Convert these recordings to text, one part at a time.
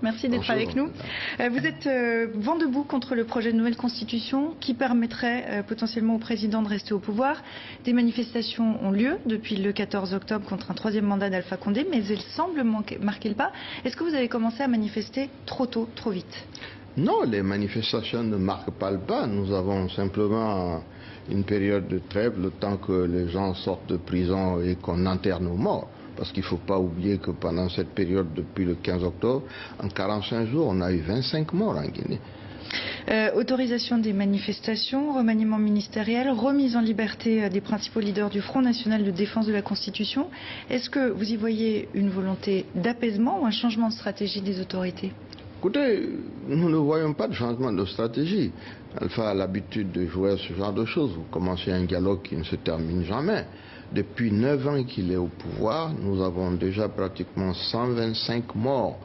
Merci d'être avec nous. Vous êtes vent debout contre le projet de nouvelle constitution qui permettrait potentiellement au président de rester au pouvoir. Des manifestations ont lieu depuis le 14 octobre contre un troisième mandat d'Alpha Condé, mais elles semblent marquer le pas. Est-ce que vous avez commencé à manifester trop tôt, trop vite? Non, les manifestations ne marquent pas le pas. Nous avons simplement une période de trêve, le temps que les gens sortent de prison et qu'on enterre nos morts. Parce qu'il ne faut pas oublier que pendant cette période, depuis le 15 octobre, en 45 jours, on a eu 25 morts en Guinée. Autorisation des manifestations, remaniement ministériel, remise en liberté des principaux leaders du Front national de défense de la Constitution. Est-ce que vous y voyez une volonté d'apaisement ou un changement de stratégie des autorités? Écoutez, nous ne voyons pas de changement de stratégie. Alpha a l'habitude de jouer à ce genre de choses. Vous commencez un dialogue qui ne se termine jamais. Depuis 9 ans qu'il est au pouvoir, nous avons déjà pratiquement 125 morts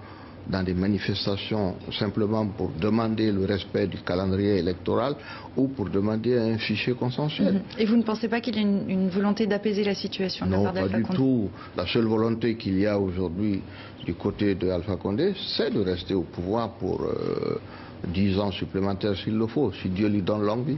dans des manifestations simplement pour demander le respect du calendrier électoral ou pour demander un fichier consensuel. Et vous ne pensez pas qu'il y a une volonté d'apaiser la situation de la part d'Alpha Condé? Non, pas du tout. La seule volonté qu'il y a aujourd'hui du côté de Alpha Condé, c'est de rester au pouvoir pour 10 ans supplémentaires s'il le faut, si Dieu lui donne longue vie.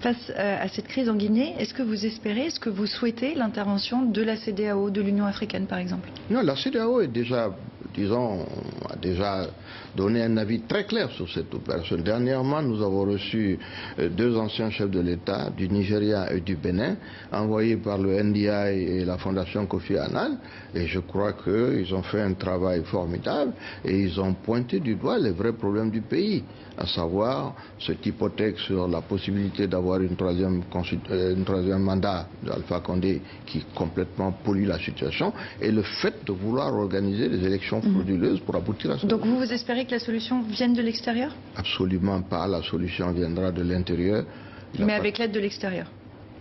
Face à cette crise en Guinée, est-ce que vous espérez, est-ce que vous souhaitez l'intervention de la CEDEAO, de l'Union africaine par exemple? Non, la CEDEAO est déjà, a déjà donné un avis très clair sur cette opération. Dernièrement, nous avons reçu 2 anciens chefs de l'État du Nigeria et du Bénin, envoyés par le NDI et la Fondation Kofi Annan, et je crois qu'ils ont fait un travail formidable et ils ont pointé du doigt les vrais problèmes du pays, à savoir cette hypothèque sur la possibilité d'avoir une troisième mandat d'Alpha Condé qui complètement pollue la situation et le fait de vouloir organiser des élections frauduleuses pour aboutir à ça. Donc vous espérez que la solution vienne de l'extérieur? Absolument pas, la solution viendra de l'intérieur. Mais avec l'aide de l'extérieur?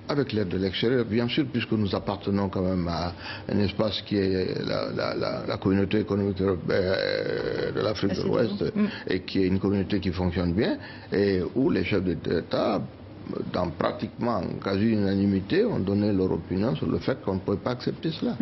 Avec l'aide de l'extérieur, bien sûr, puisque nous appartenons quand même à un espace qui est la communauté économique de l'Afrique de l'Ouest et qui est une communauté qui fonctionne bien et où les chefs d'État, dans pratiquement quasi-unanimité, ont donné leur opinion sur le fait qu'on ne pouvait pas accepter cela.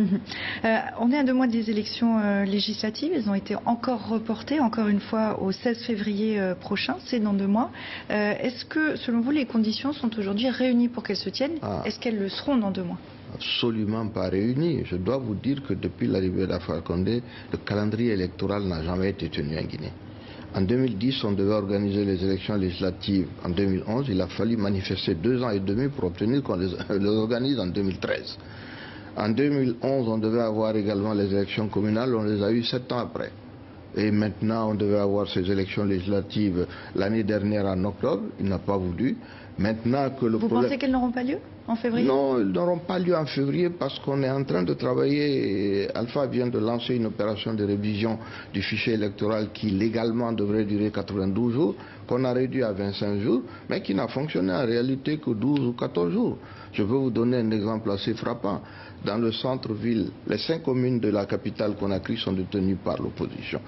On est à 2 mois des élections législatives. Elles ont été encore reportées, encore une fois, au 16 février prochain. C'est dans 2 mois. Est-ce que, selon vous, les conditions sont aujourd'hui réunies pour qu'elles se tiennent? Est-ce qu'elles le seront dans 2 mois? Absolument pas réunies. Je dois vous dire que depuis l'arrivée d'Alpha Condé, le calendrier électoral n'a jamais été tenu en Guinée. En 2010, on devait organiser les élections législatives. En 2011, il a fallu manifester 2 ans et demi pour obtenir qu'on les organise en 2013. En 2011, on devait avoir également les élections communales, on les a eues 7 ans après. Et maintenant, on devait avoir ces élections législatives l'année dernière en octobre, il n'a pas voulu. Maintenant que le Vous pensez qu'elles n'auront pas lieu en février? Non, elles n'auront pas lieu en février parce qu'on est en train de travailler. Alpha vient de lancer une opération de révision du fichier électoral qui légalement devrait durer 92 jours, qu'on a réduit à 25 jours, mais qui n'a fonctionné en réalité que 12 ou 14 jours. Je peux vous donner un exemple assez frappant. Dans le centre-ville, les 5 communes de la capitale Conakry sont détenues par l'opposition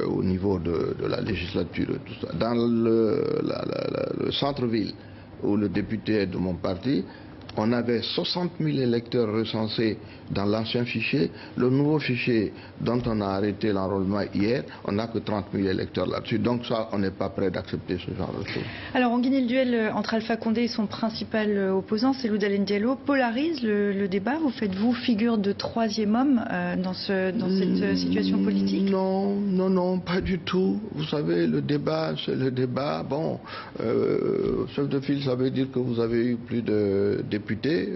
au niveau de la législature. Tout ça. Dans le centre-ville, où le député est de mon parti, on avait 60 000 électeurs recensés dans l'ancien fichier. Le nouveau fichier dont on a arrêté l'enrôlement hier, on n'a que 30 000 électeurs là-dessus. Donc ça, on n'est pas prêt d'accepter ce genre de choses. Alors en Guinée, le duel entre Alpha Condé et son principal opposant, Cellou Dalein Diallo, polarise le débat. Vous faites-vous figure de 3e homme dans cette situation politique? Non, pas du tout. Vous savez, le débat, c'est le débat. Bon, chef de file, ça veut dire que vous avez eu plus de députés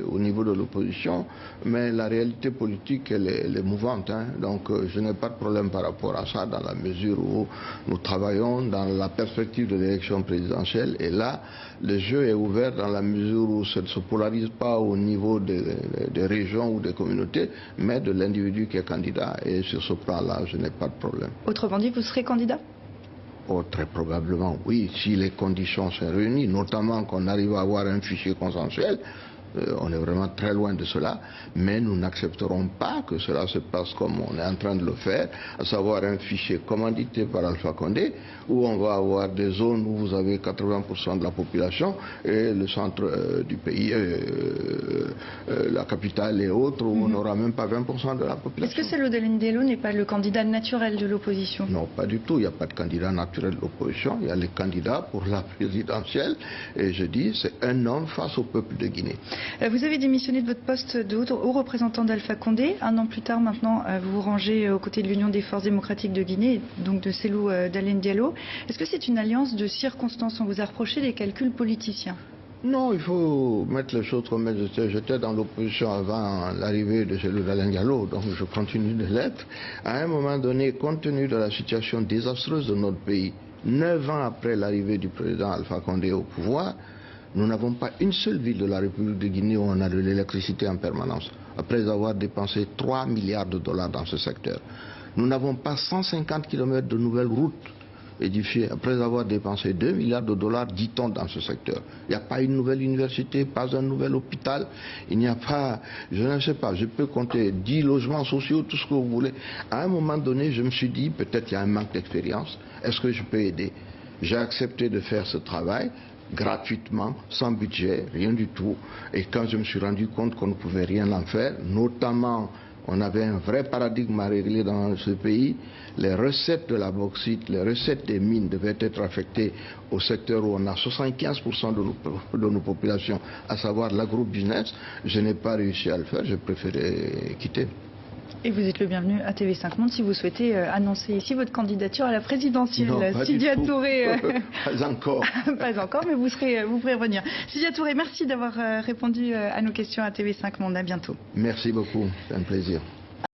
au niveau de l'opposition, mais la réalité politique, elle est mouvante. Donc je n'ai pas de problème par rapport à ça, dans la mesure où nous travaillons dans la perspective de l'élection présidentielle. Et là, le jeu est ouvert dans la mesure où ça ne se polarise pas au niveau des régions ou des communautés, mais de l'individu qui est candidat. Et sur ce plan-là, je n'ai pas de problème. Autrement dit, vous serez candidat? Oh, très probablement, oui, si les conditions sont réunies, notamment qu'on arrive à avoir un fichier consensuel. On est vraiment très loin de cela, mais nous n'accepterons pas que cela se passe comme on est en train de le faire, à savoir un fichier commandité par Alpha Condé, où on va avoir des zones où vous avez 80% de la population et le centre du pays, la capitale et autres, où on n'aura même pas 20% de la population. Est-ce que Cellou Dalein Diallo n'est pas le candidat naturel de l'opposition? Non, pas du tout. Il n'y a pas de candidat naturel de l'opposition. Il y a les candidats pour la présidentielle. Et je dis, c'est un homme face au peuple de Guinée. Vous avez démissionné de votre poste de haut représentant d'Alpha Condé. Un an plus tard, maintenant, vous vous rangez aux côtés de l'Union des forces démocratiques de Guinée, donc de Cellou Dalein Diallo. Est-ce que c'est une alliance de circonstances? On vous a reproché des calculs politiciens. Non, il faut mettre les choses comme elles étaient. J'étais dans l'opposition avant l'arrivée de Cellou Dalein Diallo, donc je continue de l'être. À un moment donné, compte tenu de la situation désastreuse de notre pays, 9 ans après l'arrivée du président Alpha Condé au pouvoir, nous n'avons pas une seule ville de la République de Guinée où on a de l'électricité en permanence, après avoir dépensé 3 milliards de dollars dans ce secteur. Nous n'avons pas 150 km de nouvelles routes édifiées, après avoir dépensé 2 milliards de dollars, dit-on, dans ce secteur. Il n'y a pas une nouvelle université, pas un nouvel hôpital, il n'y a pas, je ne sais pas, je peux compter 10 logements sociaux, tout ce que vous voulez. À un moment donné, je me suis dit, peut-être il y a un manque d'expérience, est-ce que je peux aider? J'ai accepté de faire ce travail gratuitement, sans budget, rien du tout. Et quand je me suis rendu compte qu'on ne pouvait rien en faire, notamment on avait un vrai paradigme à régler dans ce pays, les recettes de la bauxite, les recettes des mines devaient être affectées au secteur où on a 75% de nos populations, à savoir l'agro-business. Je n'ai pas réussi à le faire, j'ai préféré quitter. Et vous êtes le bienvenu à TV5 Monde si vous souhaitez annoncer ici votre candidature à la présidentielle. Non, pas Sidia du tout. Touré. Pas encore. Pas encore, mais vous pourrez revenir. Sidia Touré, merci d'avoir répondu à nos questions à TV5 Monde. À bientôt. Merci beaucoup, c'est un plaisir.